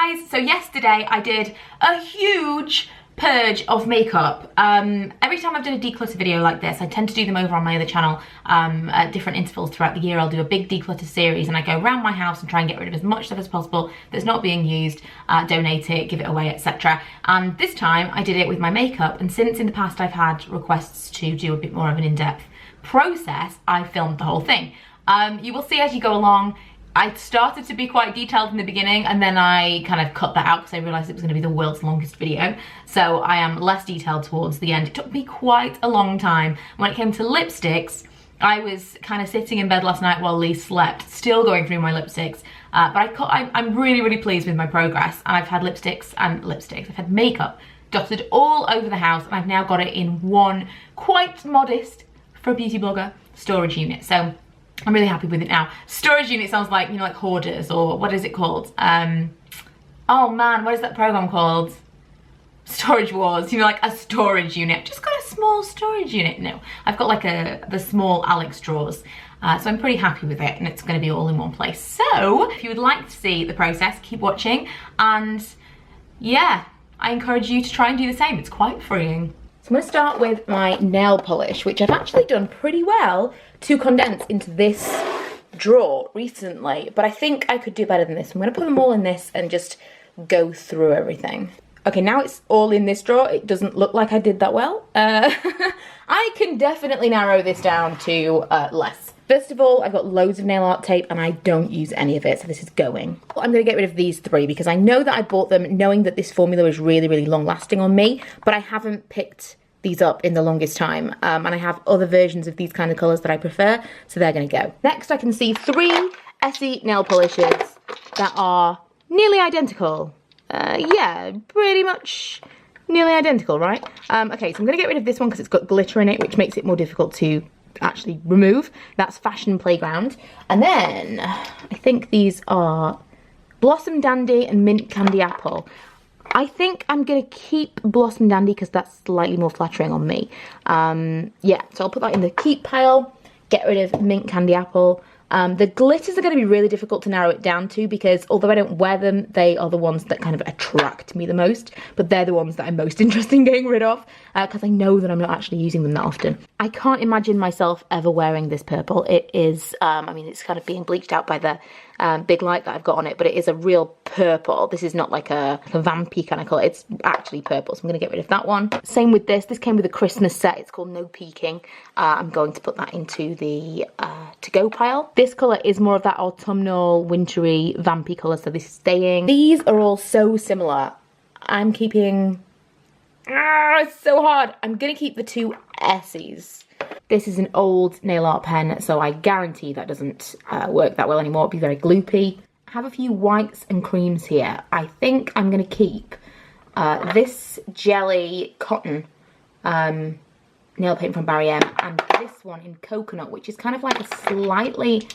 guys, so yesterday I did a huge purge of makeup. Every time I've done a declutter video like this, I tend to do them over on my other channel at different intervals throughout the year. I'll do a big declutter series and I go around my house and try and get rid of as much stuff as possible that's not being used, donate it, give it away, etc. And this time I did it with my makeup, and since in the past I've had requests to do a bit more of an in-depth process, I filmed the whole thing. You will see as you go along. I started to be quite detailed in the beginning, and then I kind of cut that out because I realised it was going to be the world's longest video. So I am less detailed towards the end. It took me quite a long time. When it came to lipsticks, I was kind of sitting in bed last night while Lee slept, still going through my lipsticks. But I'm really, really pleased with my progress. And I've had I've had makeup dotted all over the house, and I've now got it in one quite modest, for a beauty blogger, storage unit. So I'm really happy with it now. Storage unit sounds like, you know, like hoarders, or what is it called? Oh man, what is that program called? Storage Wars, you know, like a storage unit. I've just got a small storage unit. No, I've got like the small Alex drawers. So I'm pretty happy with it, and it's going to be all in one place. So if you would like to see the process, keep watching. And yeah, I encourage you to try and do the same. It's quite freeing. So I'm going to start with my nail polish, which I've actually done pretty well to condense into this drawer recently, but I think I could do better than this. I'm going to put them all in this and just go through everything. Okay, now it's all in this drawer. It doesn't look like I did that well. I can definitely narrow this down to less. First of all, I've got loads of nail art tape and I don't use any of it, so this is going. I'm going to get rid of these three because I know that I bought them knowing that this formula is really, really long lasting on me, but I haven't picked these up in the longest time. And I have other versions of these kind of colours that I prefer, so they're going to go. Next, I can see three Essie nail polishes that are nearly identical. Yeah, pretty much nearly identical, right? Okay, so I'm going to get rid of this one because it's got glitter in it, which makes it more difficult to actually remove. That's Fashion Playground. And then I think these are Blossom Dandy and Mint Candy Apple. I think I'm going to keep Blossom Dandy because that's slightly more flattering on me. Yeah, so I'll put that in the keep pile, get rid of Mint Candy Apple. The glitters are going to be really difficult to narrow it down to because although I don't wear them, they are the ones that kind of attract me the most, but they're the ones that I'm most interested in getting rid of because I know that I'm not actually using them that often. I can't imagine myself ever wearing this purple. It is, I mean, it's kind of being bleached out by the big light that I've got on it, but it is a real purple. This is not like a vampy kind of colour. It's actually purple, so I'm going to get rid of that one. Same with this. This came with a Christmas set. It's called No Peeking. I'm going to put that into the to-go pile. This colour is more of that autumnal, wintry, vampy colour, so this is staying. These are all so similar. I'm keeping... it's so hard. I'm going to keep the two Essies. This is an old nail art pen, so I guarantee that doesn't work that well anymore. It'd be very gloopy. I have a few whites and creams here. I think I'm going to keep this jelly cotton nail paint from Barry M, and this one in coconut, which is kind of like a slightly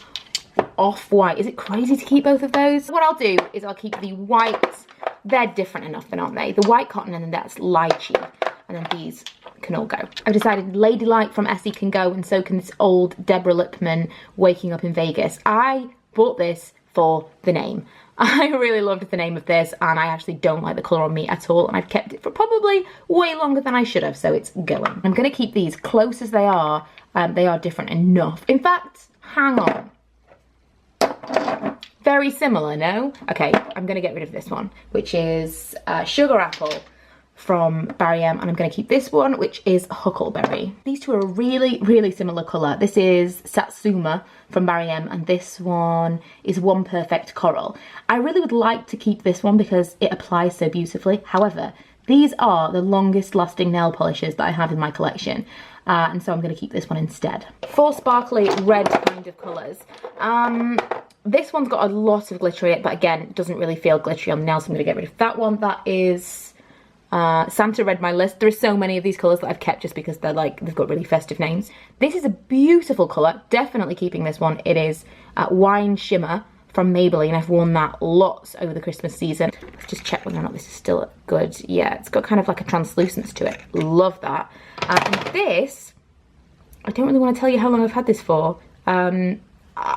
off-white. Is it crazy to keep both of those? What I'll do is I'll keep the whites. They're different enough then, aren't they? The white cotton, and then that's lychee, and then these can all go. I've decided Ladylike from Essie can go, and so can this old Deborah Lippmann Waking Up in Vegas. I bought this for the name. I really loved the name of this, and I actually don't like the colour on me at all, and I've kept it for probably way longer than I should have, so it's going. I'm going to keep these close as they are. They are different enough. In fact, hang on. Very similar, no? Okay, I'm going to get rid of this one, which is Sugar Apple from Barry M, and I'm going to keep this one, which is Huckleberry. These two are a really, really similar colour. This is Satsuma from Barry M, and this one is One Perfect Coral. I really would like to keep this one because it applies so beautifully. However, these are the longest lasting nail polishes that I have in my collection, and so I'm going to keep this one instead. Four sparkly red kind of colours. This one's got a lot of glitter in it, but again, doesn't really feel glittery on the nails, so I'm going to get rid of that one. That is Santa Read My List. There are so many of these colours that I've kept just because they're like, they've got really festive names. This is a beautiful colour, definitely keeping this one. It is Wine Shimmer from Maybelline. I've worn that lots over the Christmas season. Let's just check whether or not this is still good. Yeah, it's got kind of like a translucence to it. Love that. And this, I don't really want to tell you how long I've had this for.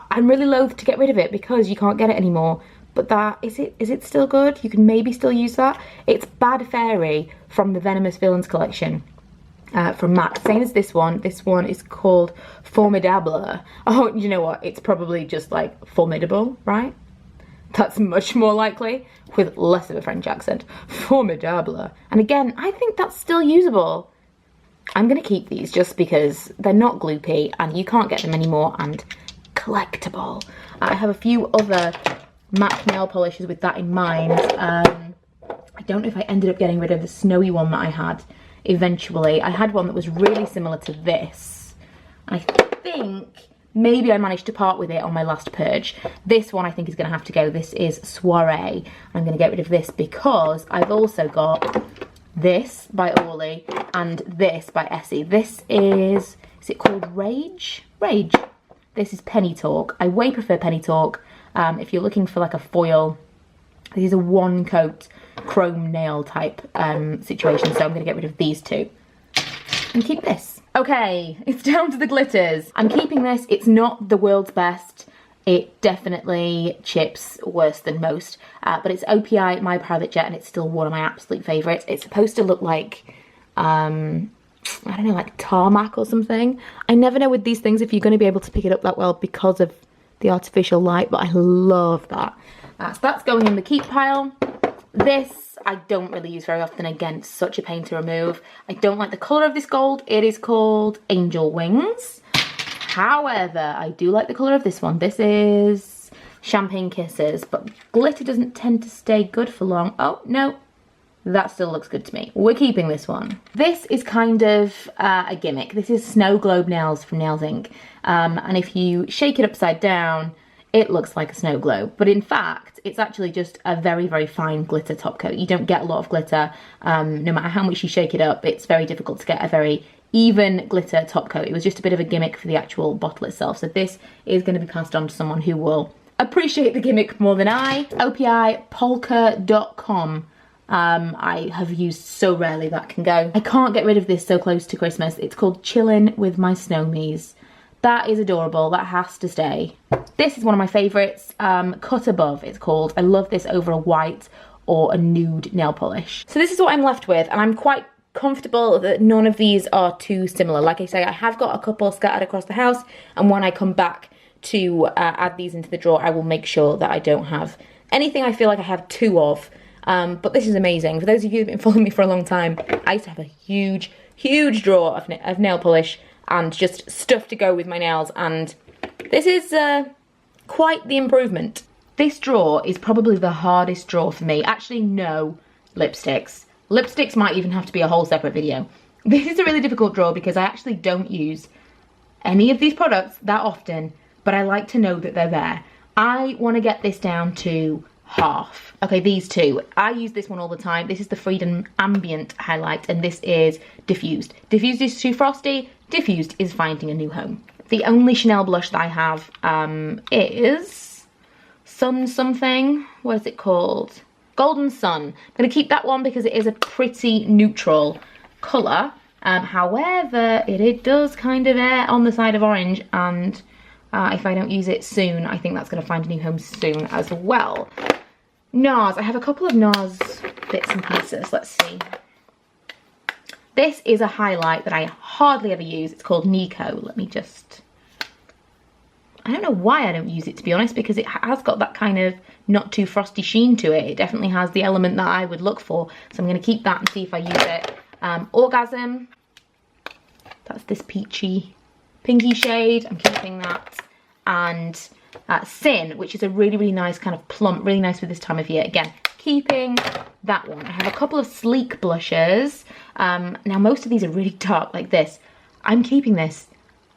I'm really loath to get rid of it because you can't get it anymore, but that, is it still good? You can maybe still use that. It's Bad Fairy from the Venomous Villains collection. From MAC, same as this one. This one is called Formidable. Oh, you know what? It's probably just like formidable, right? That's much more likely, with less of a French accent. Formidable. And again, I think that's still usable. I'm gonna keep these just because they're not gloopy and you can't get them anymore, and collectible. I have a few other MAC nail polishes with that in mind. I don't know if I ended up getting rid of the snowy one that I had. Eventually, I had one that was really similar to this. I think maybe I managed to part with it on my last purge. This one I think is going to have to go. This is Soiree. I'm going to get rid of this because I've also got this by Orly and this by Essie. This is it called Rage? Rage. This is Penny Talk. I way prefer Penny Talk. If you're looking for like a foil, this is a one coat chrome nail type situation, so I'm going to get rid of these two and keep this. Okay, it's down to the glitters. I'm keeping this. It's not the world's best. It definitely chips worse than most, but it's OPI My Private Jet, and it's still one of my absolute favourites. It's supposed to look like I don't know, like tarmac or something. I never know with these things if you're going to be able to pick it up that well because of the artificial light, but I love that. So that's going in the keep pile. This I don't really use very often. Again, it's such a pain to remove. I don't like the colour of this gold. It is called Angel Wings. However, I do like the colour of this one. This is Champagne Kisses, but glitter doesn't tend to stay good for long. Oh, no, that still looks good to me. We're keeping this one. This is kind of a gimmick. This is Snow Globe Nails from Nails Inc. And if you shake it upside down, it looks like a snow globe, but in fact, it's actually just a very, very fine glitter top coat. You don't get a lot of glitter. No matter how much you shake it up, it's very difficult to get a very even glitter top coat. It was just a bit of a gimmick for the actual bottle itself. So this is going to be passed on to someone who will appreciate the gimmick more than I. OPIpolka.com. I have used so rarely that can go. I can't get rid of this so close to Christmas. It's called Chillin' with My Snowmies. That is adorable. That has to stay. This is one of my favourites. Cut Above, it's called. I love this over a white or a nude nail polish. So this is what I'm left with, and I'm quite comfortable that none of these are too similar. Like I say, I have got a couple scattered across the house, and when I come back to add these into the drawer, I will make sure that I don't have anything I feel like I have two of. But this is amazing. For those of you who've been following me for a long time, I used to have a huge, huge drawer of nail polish and just stuff to go with my nails, and this is quite the improvement. This drawer is probably the hardest drawer for me. Actually, no, lipsticks. Lipsticks might even have to be a whole separate video. This is a really difficult drawer because I actually don't use any of these products that often, but I like to know that they're there. I want to get this down to half. Okay, these two. I use this one all the time. This is the Freedom Ambient highlight, and this is Diffused. Diffused is too frosty. Diffused is finding a new home. The only Chanel blush that I have is Sun something. What is it called? Golden Sun. I'm going to keep that one because it is a pretty neutral colour. However, it does kind of err on the side of orange, and if I don't use it soon, I think that's going to find a new home soon as well. NARS. I have a couple of NARS bits and pieces. Let's see. This is a highlight that I hardly ever use. It's called Nico. Let me just... I don't know why I don't use it, to be honest, because it has got that kind of not too frosty sheen to it. It definitely has the element that I would look for. So I'm going to keep that and see if I use it. Orgasm. That's this peachy, pinky shade. I'm keeping that. And Sin, which is a really, really nice kind of plump, really nice for this time of year. Again, keeping that one. I have a couple of sleek blushes. Now, most of these are really dark like this. I'm keeping this.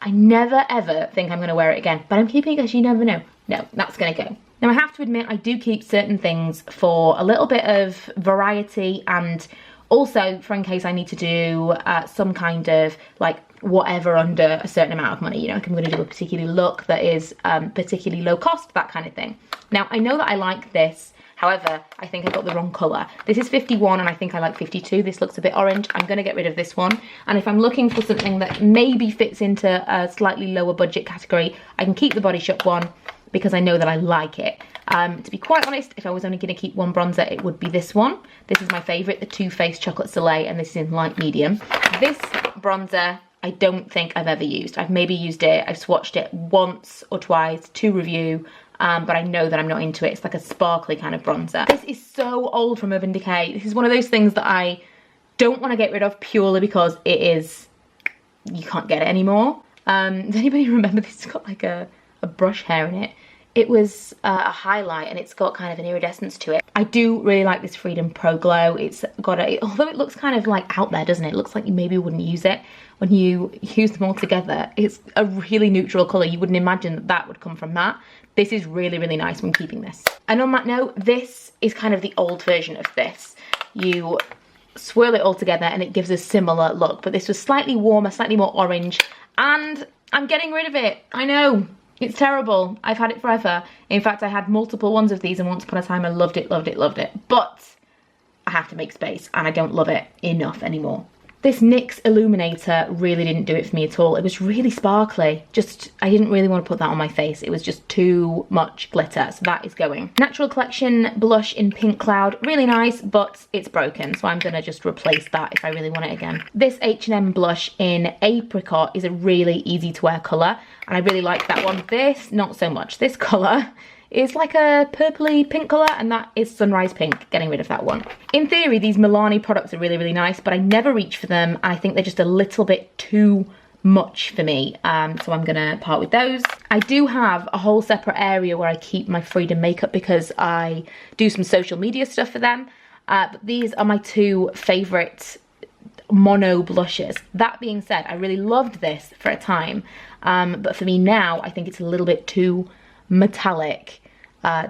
I never, ever think I'm going to wear it again, but I'm keeping it because you never know. No, that's going to go. Now, I have to admit, I do keep certain things for a little bit of variety, and also for in case I need to do some kind of, like, whatever under a certain amount of money. You know, like I'm going to do a particular look that is particularly low cost, that kind of thing. Now, I know that I like this. However, I think I got the wrong colour. This is 51 and I think I like 52. This looks a bit orange. I'm going to get rid of this one. And if I'm looking for something that maybe fits into a slightly lower budget category, I can keep the Body Shop one because I know that I like it. To be quite honest, if I was only going to keep one bronzer, it would be this one. This is my favourite, the Too Faced Chocolate Soleil, and this is in light medium. This bronzer, I don't think I've ever used. I've maybe used it, I've swatched it once or twice to review, but I know that I'm not into it. It's like a sparkly kind of bronzer. This is so old from Urban Decay. This is one of those things that I don't want to get rid of purely because it is, you can't get it anymore. Does anybody remember this? It's got like a brush hair in it. It was a highlight and it's got kind of an iridescence to it. I do really like this Freedom Pro Glow. It's got a, although it looks kind of like out there, doesn't it? It looks like you maybe wouldn't use it. When you use them all together, it's a really neutral colour. You wouldn't imagine that that would come from that. This is really, really nice when keeping this. And on that note, this is kind of the old version of this. You swirl it all together and it gives a similar look, but this was slightly warmer, slightly more orange, and I'm getting rid of it. I know. It's terrible. I've had it forever. In fact, I had multiple ones of these and once upon a time I loved it, loved it, loved it. But I have to make space and I don't love it enough anymore. This NYX Illuminator really didn't do it for me at all. It was really sparkly. Just, I didn't really want to put that on my face. It was just too much glitter, so that is going. Natural Collection blush in Pink Cloud. Really nice, but it's broken, so I'm gonna just replace that if I really want it again. This H&M blush in Apricot is a really easy to wear colour, and I really like that one. This, not so much. This colour is like a purpley pink colour, and that is Sunrise Pink. Getting rid of that one. In theory, these Milani products are really, really nice, but I never reach for them, and I think they're just a little bit too much for me, so I'm gonna part with those. I do have a whole separate area where I keep my Freedom makeup because I do some social media stuff for them, but these are my two favourite mono blushes. That being said, I really loved this for a time, but for me now, I think it's a little bit too metallic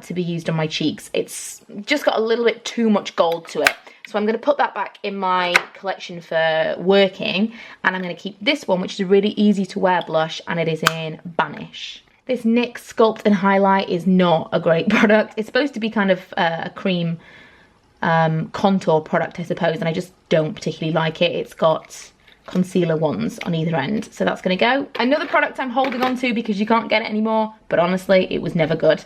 to be used on my cheeks. It's just got a little bit too much gold to it. So I'm going to put that back in my collection for working, and I'm going to keep this one, which is a really easy to wear blush, and it is in Banish. This NYX Sculpt and Highlight is not a great product. It's supposed to be kind of a cream contour product, I suppose, and I just don't particularly like it. It's got concealer ones on either end, so that's gonna go. Another product I'm holding on to because you can't get it anymore, but honestly it was never good,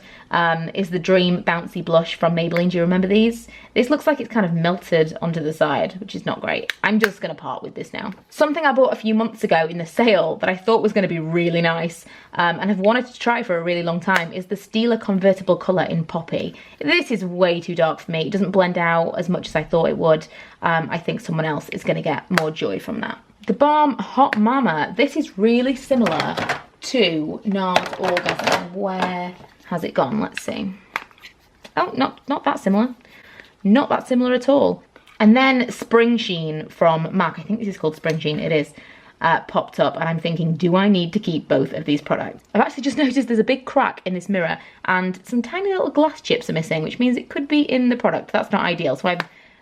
is the Dream Bouncy Blush from Maybelline. Do you remember these? This looks like it's kind of melted onto the side, which is not great. I'm just gonna part with this now. Something I bought a few months ago in the sale that I thought was gonna be really nice, and have wanted to try for a really long time, is the Stila Convertible Colour in Poppy. This is way too dark for me. It doesn't blend out as much as I thought it would. I think someone else is gonna get more joy from that. The Balm Hot Mama. This is really similar to NARS Orgasm. Where has it gone? Let's see. Oh, not that similar. Not that similar at all. And then Spring Sheen from MAC. I think this is called Spring Sheen. It is. Popped up, and I'm thinking, do I need to keep both of these products? I've actually just noticed there's a big crack in this mirror and some tiny little glass chips are missing, which means it could be in the product. That's not ideal, so I'm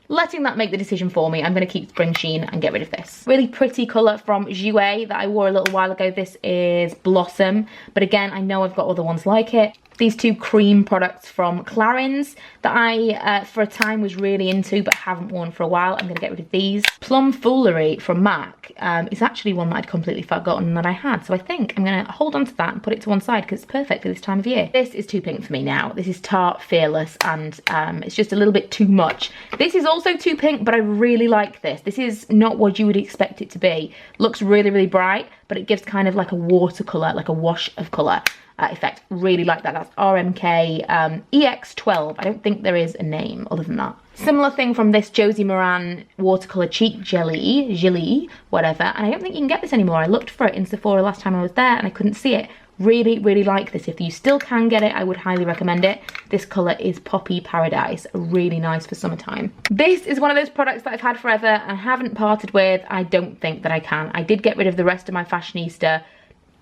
letting that make the decision for me. I'm going to keep Spring Sheen and get rid of this. Really pretty colour from Jouer that I wore a little while ago. This is Blossom, but again, I know I've got other ones like it. These two cream products from Clarins that I, for a time, was really into but haven't worn for a while. I'm going to get rid of these. Plum Foolery from MAC is actually one that I'd completely forgotten that I had. So I think I'm going to hold on to that and put it to one side because it's perfect for this time of year. This is too pink for me now. This is Tarte Fearless, and it's just a little bit too much. This is also too pink, but I really like this. This is not what you would expect it to be. Looks really, really bright, but it gives kind of like a watercolour, like a wash of colour. Effect. Really like that. That's RMK EX12. I don't think there is a name other than that. Similar thing from this Josie Moran watercolour cheek jelly, whatever, and I don't think you can get this anymore. I looked for it in Sephora last time I was there and I couldn't see it. Really, really like this. If you still can get it, I would highly recommend it. This colour is Poppy Paradise. Really nice for summertime. This is one of those products that I've had forever and haven't parted with. I don't think that I can. I did get rid of the rest of my Fashionista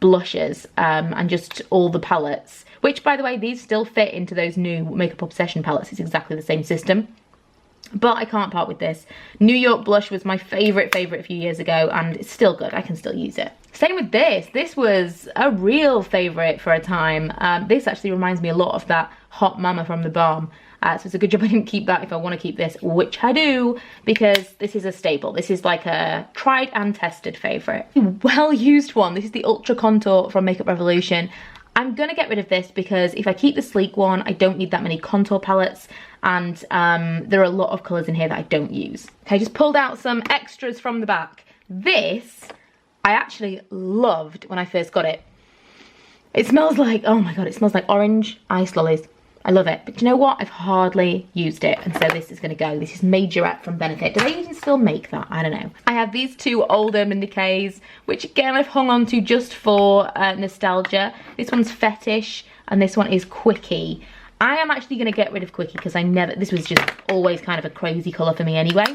blushes and just all the palettes, which, by the way, these still fit into those new Makeup Obsession palettes. It's exactly the same system, but I can't part with this. New York blush was my favourite a few years ago, and it's still good. I can still use it. Same with this. This was a real favourite for a time. This actually reminds me a lot of that Hot Mama from the Balm. So it's a good job I didn't keep that if I want to keep this, which I do, because this is a staple. This is like a tried and tested favourite. Well used one. This is the Ultra Contour from Makeup Revolution. I'm gonna get rid of this because if I keep the sleek one, I don't need that many contour palettes, and there are a lot of colours in here that I don't use. Okay, just pulled out some extras from the back. This, I actually loved when I first got it. It smells like, oh my god, it smells like orange ice lollies. I love it, but you know what? I've hardly used it, and so this is gonna go. This is Majorette from Benefit. Do they even still make that? I don't know. I have these two old Urban Decays, which again I've hung on to just for nostalgia. This one's Fetish, and this one is Quickie. I am actually gonna get rid of Quickie because this was just always kind of a crazy colour for me anyway.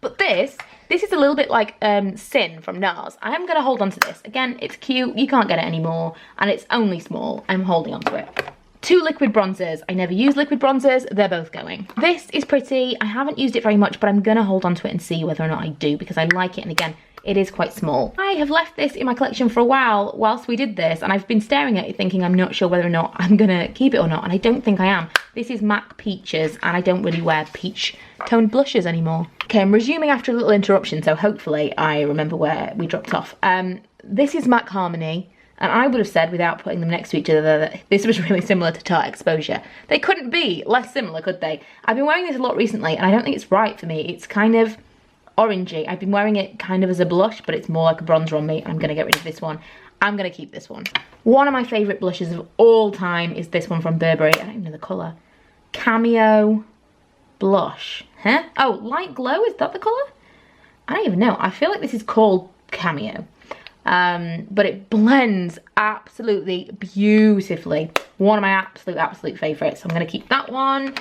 But this is a little bit like Sin from NARS. I am gonna hold on to this. Again, it's cute, you can't get it anymore, and it's only small. I'm holding on to it. Two liquid bronzers. I never use liquid bronzers, they're both going. This is pretty. I haven't used it very much, but I'm gonna hold on to it and see whether or not I do, because I like it, and again, it is quite small. I have left this in my collection for a while whilst we did this, and I've been staring at it thinking I'm not sure whether or not I'm gonna keep it or not, and I don't think I am. This is MAC Peaches, and I don't really wear peach toned blushes anymore. Okay, I'm resuming after a little interruption, so hopefully I remember where we dropped off. This is MAC Harmony. And I would have said, without putting them next to each other, that this was really similar to Tarte Exposure. They couldn't be less similar, could they? I've been wearing this a lot recently, and I don't think it's right for me. It's kind of orangey. I've been wearing it kind of as a blush, but it's more like a bronzer on me. I'm going to get rid of this one. I'm going to keep this one. One of my favourite blushes of all time is this one from Burberry. I don't even know the colour. Cameo Blush. Huh? Oh, Light Glow, is that the colour? I don't even know. I feel like this is called Cameo. But it blends absolutely beautifully. One of my absolute favourites. So I'm going to keep that one.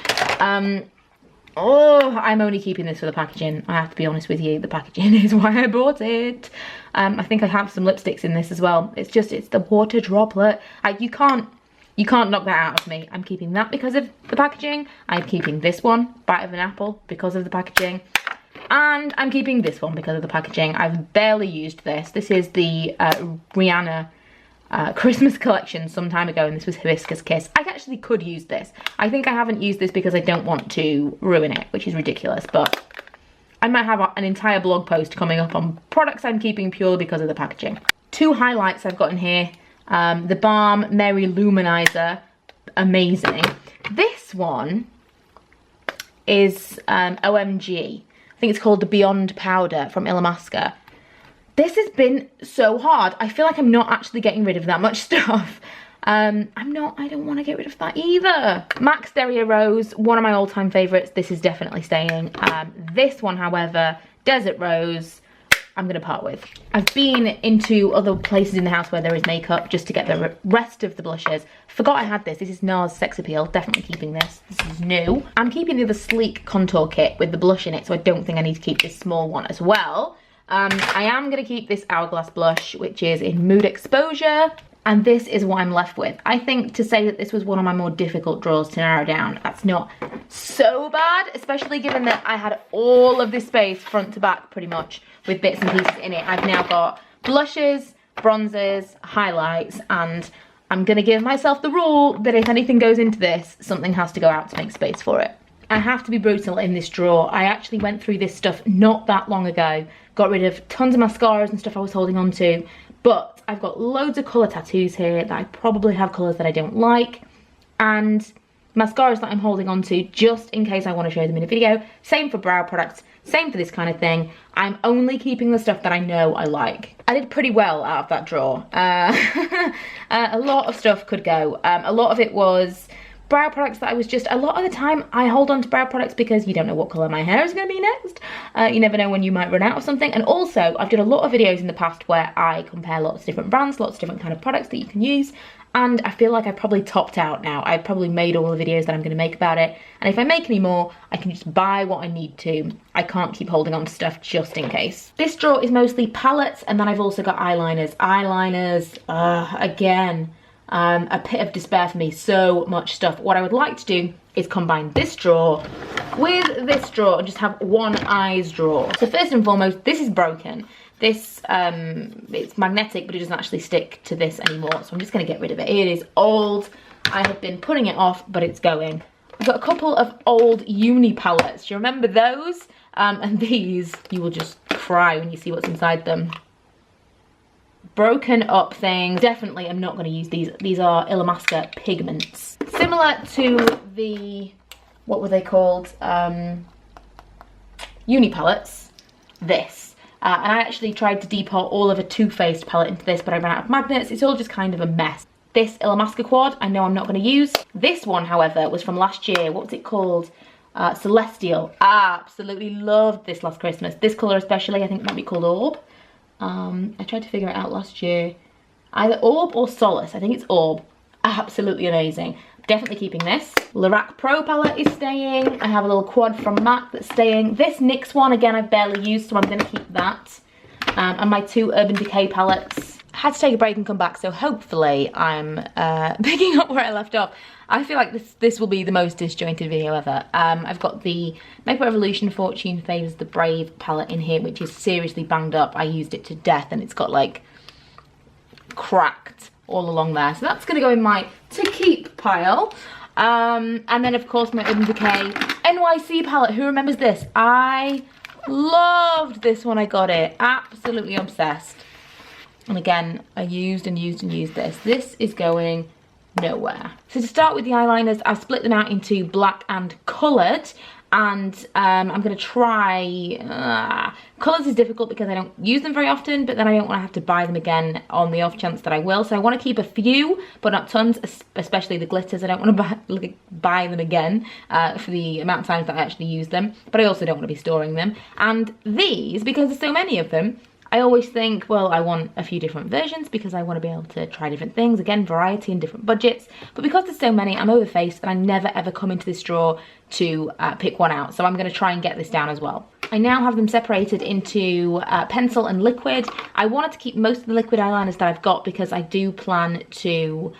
Oh, I'm only keeping this for the packaging. I have to be honest with you. The packaging is why I bought it. I think I have some lipsticks in this as well. It's the water droplet. You can't knock that out of me. I'm keeping that because of the packaging. I'm keeping this one, Bite of an Apple, because of the packaging. And I'm keeping this one because of the packaging. I've barely used this. This is the Rihanna Christmas collection some time ago, and this was Hibiscus Kiss. I actually could use this. I think I haven't used this because I don't want to ruin it, which is ridiculous, but I might have an entire blog post coming up on products I'm keeping purely because of the packaging. Two highlights I've got in here. The Balm Merry Luminizer, amazing. This one is OMG. I think it's called the Beyond Powder from Illamasqua. This has been so hard. I feel like I'm not actually getting rid of that much stuff. I don't want to get rid of that either. MAC Stereo Rose, one of my all-time favourites. This is definitely staying. This one, however, Desert Rose, I'm going to part with. I've been into other places in the house where there is makeup just to get the rest of the blushes. Forgot I had this. This is NARS Sex Appeal. Definitely keeping this. This is new. I'm keeping the other sleek contour kit with the blush in it, so I don't think I need to keep this small one as well. I am going to keep this Hourglass blush, which is in Mood Exposure. And this is what I'm left with. I think to say that this was one of my more difficult draws to narrow down, that's not so bad, especially given that I had all of this space front to back pretty much with bits and pieces in it. I've now got blushes, bronzers, highlights, and I'm gonna give myself the rule that if anything goes into this, something has to go out to make space for it. I have to be brutal in this drawer. I actually went through this stuff not that long ago, got rid of tons of mascaras and stuff I was holding on to, but I've got loads of colour tattoos here that I probably have colours that I don't like, and mascaras that I'm holding on to just in case I want to show them in a video. Same for brow products, same for this kind of thing. I'm only keeping the stuff that I know I like. I did pretty well out of that drawer. A lot of stuff could go. A lot of it was brow products that I was just, a lot of the time I hold on to brow products because you don't know what colour my hair is going to be next. You never know when you might run out of something. And also I've done a lot of videos in the past where I compare lots of different brands, lots of different kind of products that you can use. And I feel like I've probably topped out now. I've probably made all the videos that I'm going to make about it. And if I make any more, I can just buy what I need to. I can't keep holding on to stuff just in case. This drawer is mostly palettes, and then I've also got eyeliners. Eyeliners, again, a pit of despair for me. So much stuff. What I would like to do is combine this drawer with this drawer and just have one eyes drawer. So first and foremost, this is broken. This, it's magnetic, but it doesn't actually stick to this anymore. So I'm just going to get rid of it. It is old. I have been putting it off, but it's going. I've got a couple of old uni palettes. Do you remember those? And these, you will just cry when you see what's inside them. broken up things. Definitely I'm not going to use these. These are Illamasqua pigments. Similar to the, what were they called? Uni palettes. This. And I actually tried to depot all of a Too Faced palette into this, but I ran out of magnets. It's all just kind of a mess. This Illamasqua quad, I know I'm not going to use. This one, however, was from last year. What was it called? Celestial. Absolutely loved this last Christmas. This colour especially, I think it might be called Orb. I tried to figure it out last year. Either Orb or Solace. I think it's Orb. Absolutely amazing. Definitely keeping this. Lorac Pro palette is staying. I have a little quad from MAC that's staying. This NYX one, again, I've barely used, so I'm going to keep that. And my 2 Urban Decay palettes. I had to take a break and come back, so hopefully I'm picking up where I left off. I feel like this will be the most disjointed video ever. I've got the Makeup Revolution Fortune Favours the Brave palette in here, which is seriously banged up. I used it to death and it's got like cracked all along there. So that's going to go in my to keep pile. And then of course my Urban Decay NYC palette. Who remembers this? I loved this when I got it. Absolutely obsessed. And again, I used and used and used this. This is going nowhere. So to start with the eyeliners, I've split them out into black and coloured. And I'm going to try... colours is difficult because I don't use them very often, but then I don't want to have to buy them again on the off chance that I will. So I want to keep a few, but not tons, especially the glitters. I don't want to buy them again for the amount of times that I actually use them. But I also don't want to be storing them. And these, because there's so many of them, I always think, well, I want a few different versions because I want to be able to try different things. Again, variety and different budgets. But because there's so many, I'm overfaced and I never ever come into this drawer to pick one out. So I'm going to try and get this down as well. I now have them separated into pencil and liquid. I wanted to keep most of the liquid eyeliners that I've got because I do plan to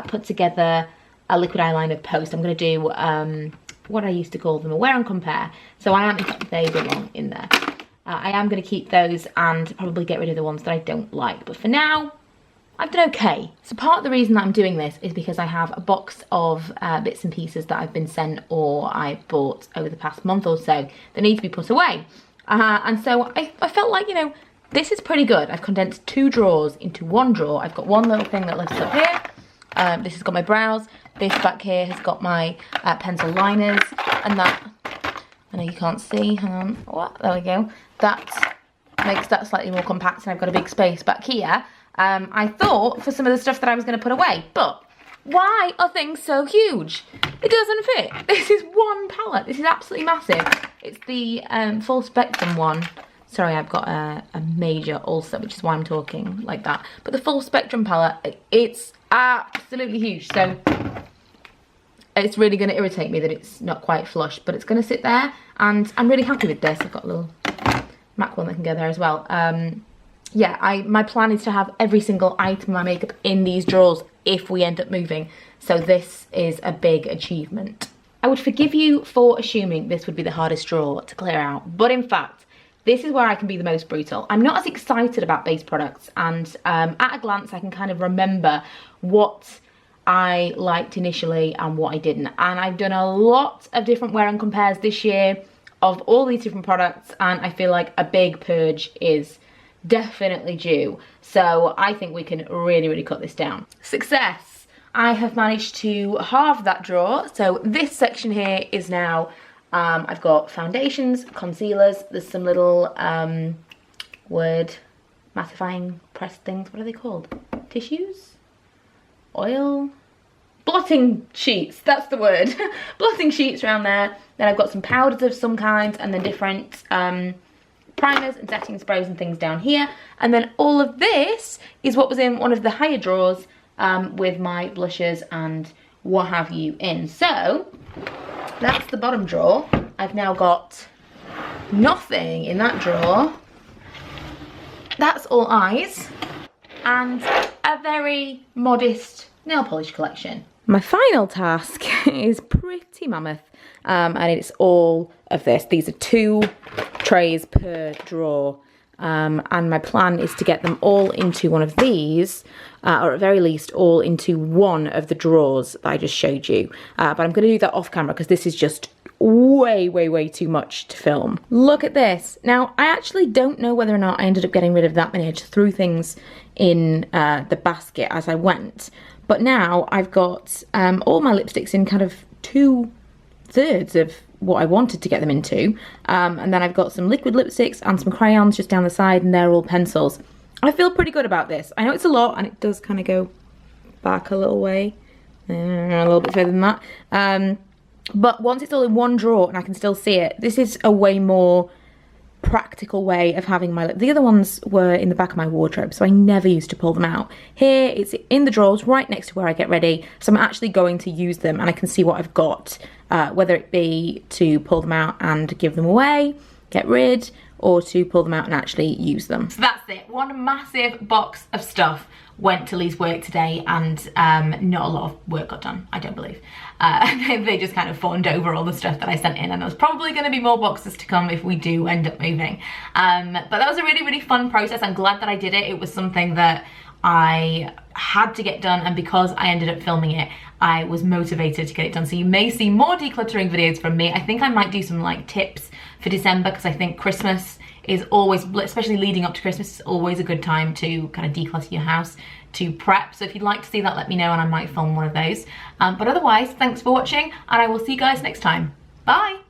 put together a liquid eyeliner post. I'm going to do what I used to call them, a wear and compare. So I am, they belong in there. I am going to keep those and probably get rid of the ones that I don't like. But for now, I've done okay. So part of the reason that I'm doing this is because I have a box of bits and pieces that I've been sent or I've bought over the past month or so that need to be put away. And so I felt like, you know, this is pretty good. I've condensed 2 drawers into 1 drawer. I've got one little thing that lifts up here. This has got my brows. This back here has got my pencil liners. And that, I know you can't see, hang on. What? There we go. That makes that slightly more compact and I've got a big space back here. I thought for some of the stuff that I was going to put away, but why are things so huge? It doesn't fit. This is 1 palette. This is absolutely massive. It's the full spectrum one. Sorry, I've got a major ulcer, which is why I'm talking like that. But the full spectrum palette, it's absolutely huge. So it's really going to irritate me that it's not quite flush, but it's going to sit there. And I'm really happy with this. I've got a little MAC one that can go there as well. Yeah, my plan is to have every single item of my makeup in these drawers if we end up moving. So this is a big achievement. I would forgive you for assuming this would be the hardest drawer to clear out. But in fact, this is where I can be the most brutal. I'm not as excited about base products. And at a glance, I can kind of remember what I liked initially and what I didn't. And I've done a lot of different wear and compares this year of all these different products, and I feel like a big purge is definitely due. So I think we can really, really cut this down. Success! I have managed to halve that drawer. So this section here is now, I've got foundations, concealers, there's some little word mattifying press things, what are they called? Tissues? Oil? Blotting sheets, that's the word. Blotting sheets around there. Then I've got some powders of some kind and then different primers and setting sprays and things down here. And then all of this is what was in one of the higher drawers with my blushes and what have you in. So that's the bottom drawer. I've now got nothing in that drawer. That's all eyes and a very modest nail polish collection. My final task is pretty mammoth, and it's all of this. These are 2 trays per drawer, and my plan is to get them all into one of these, or at very least all into one of the drawers that I just showed you. But I'm going to do that off camera because this is just way too much to film. Look at this. Now, I actually don't know whether or not I ended up getting rid of that many. I just threw things in the basket as I went. But now I've got all my lipsticks in kind of 2/3 of what I wanted to get them into. And then I've got some liquid lipsticks and some crayons just down the side, and they're all pencils. I feel pretty good about this. I know it's a lot, and it does kind of go back a little way. A little bit further than that. But once it's all in one drawer and I can still see it, this is a way more practical way of having my lip. The other ones were in the back of my wardrobe, so I never used to pull them out. Here, it's in the drawers right next to where I get ready, so I'm actually going to use them and I can see what I've got, whether it be to pull them out and give them away, get rid, or to pull them out and actually use them. So that's it. One massive box of stuff went to Lee's work today, and not a lot of work got done, I don't believe. They just kind of fawned over all the stuff that I sent in, and there's probably going to be more boxes to come if we do end up moving. But that was a really fun process. I'm glad that I did it. It was something that I had to get done, and because I ended up filming it, I was motivated to get it done. So you may see more decluttering videos from me. I think I might do some like tips for December, because I think Christmas is always, especially leading up to Christmas, is always a good time to kind of declutter your house, to prep. So if you'd like to see that, let me know and I might film one of those. But otherwise, thanks for watching, and I will see you guys next time. Bye.